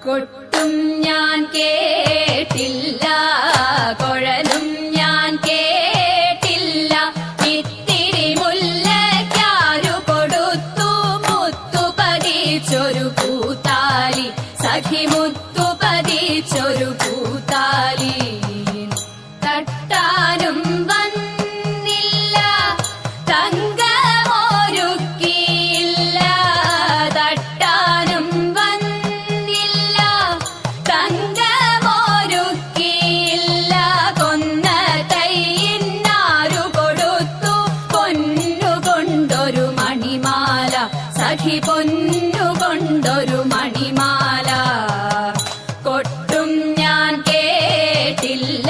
കൊട്ടും ഞാൻ കേട്ടില്ല, കുഴലും ഞാൻ കേട്ടില്ല. ഇത്തിരി മുല്ലയ്ക്കാരു കൊടുത്തു മുത്തു പതിച്ചൊരു പൂത്താലി, സഖി മുത്തു പതിച്ചൊരു പൂത്താലി. തട്ടാനും വന്നില്ല, തങ്കമൊരുക്കിയില്ല. തട്ടാനും വന്നില്ല, തങ്കമൊരുക്കിയില്ല. കൊന്ന തൈയിന്നാരു കൊടുത്തു പൊന്നുകൊണ്ടൊരു മണിമാല, സഖി പൊന്നുകൊണ്ടൊരു മണിമാല. കൊട്ടും ഞാൻ കേട്ടില്ല,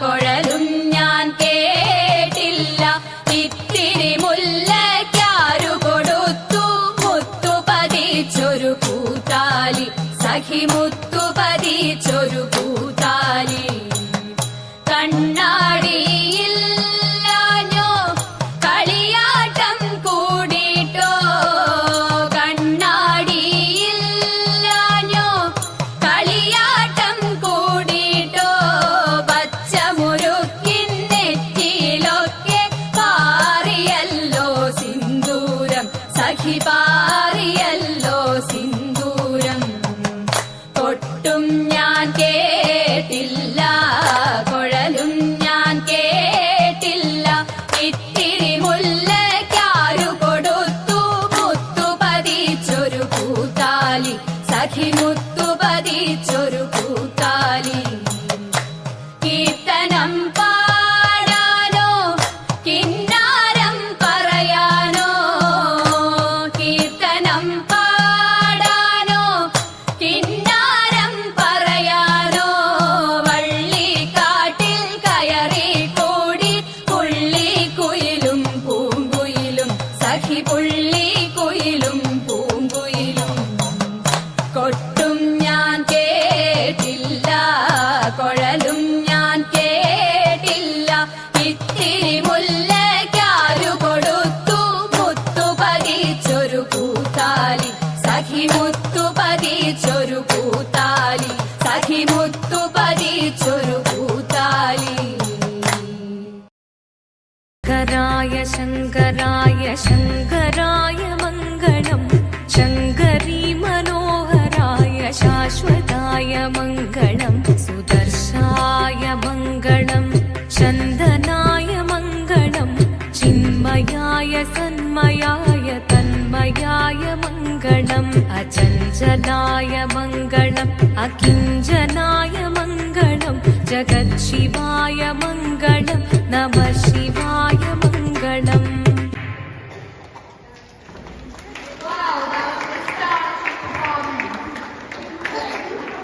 കുഴലും ഞാൻ കേട്ടില്ല. ഇത്തിരി മുല്ലയ്ക്കാരു കൊടുത്തു മുത്തു പതിച്ചൊരു പൂത്താലി, സഖി മുത്തു പതിച്ചൊരു പൂത്താലി. കണ്ണാടിയില്ലാഞ്ഞോ കളിയാട്ടം കൂടിട്ടോ, കണ്ണാടിയില്ലാഞ്ഞോ കളിയാട്ടം കൂടിട്ടോ. പച്ചമുരുക്കിൻ നെറ്റിയിലൊക്കെ പാറിയല്ലോ സിന്ദൂരം, സഖി പാറിയല്ലോ സിന്ദൂരം. കൊട്ടും ഞാൻ കേട്ടില്ല, കുഴലും ഞാൻ കേട്ടില്ല. ഇത്തിരി മുല്ലയ്ക്കാരു കൊടുത്തു മുത്തു പതിച്ചൊരു പൂത്താലി, സഖി മുത്തു പതിച്ചൊരു പൂത്താലി. കീർത്തനം പാടാനോ കിന്നാരം പറയാനോ, കീർത്തനം പാടാനോ കിന്നാരം പറയാനോ. വള്ളിക്കാട്ടിൽ കയറി കൂടി പുള്ളിക്കുയിലും പൂങ്കുയിലും, സഖി പുള്ളിക്കുയിലും പൂങ്കുയിലും. കൊട്ടും ഞാൻ കേട്ടില്ല, കുഴലും ഞാൻ കേട്ടില്ല. ഇത്തിരി മുല്ലയ്ക്കാരു കൊടുത്തു മുത്തു പതിച്ചൊരു പൂത്താലി, സഖി മുത്തു പതിച്ചൊരു പൂത്താലി, സഖി മുത്തു പതിച്ചൊരു പൂത്താലി. ശങ്കരായ ശങ്കരായ ശങ്കരായ മംഗളം, ശങ്കരീ മനോഹരായ ശാശ്വതായ മംഗളം. സുദർശായ മംഗളം, ചന്ദനായ മംഗളം. ചിന്മയായ സന്മയായ തന്മയായ മംഗളം. അചഞ്ചലായ മംഗളം, അകിഞ്ചനായ മംഗളം. ജഗത് ശിവായ മംഗളം, നമഃ ശിവായ മംഗളം.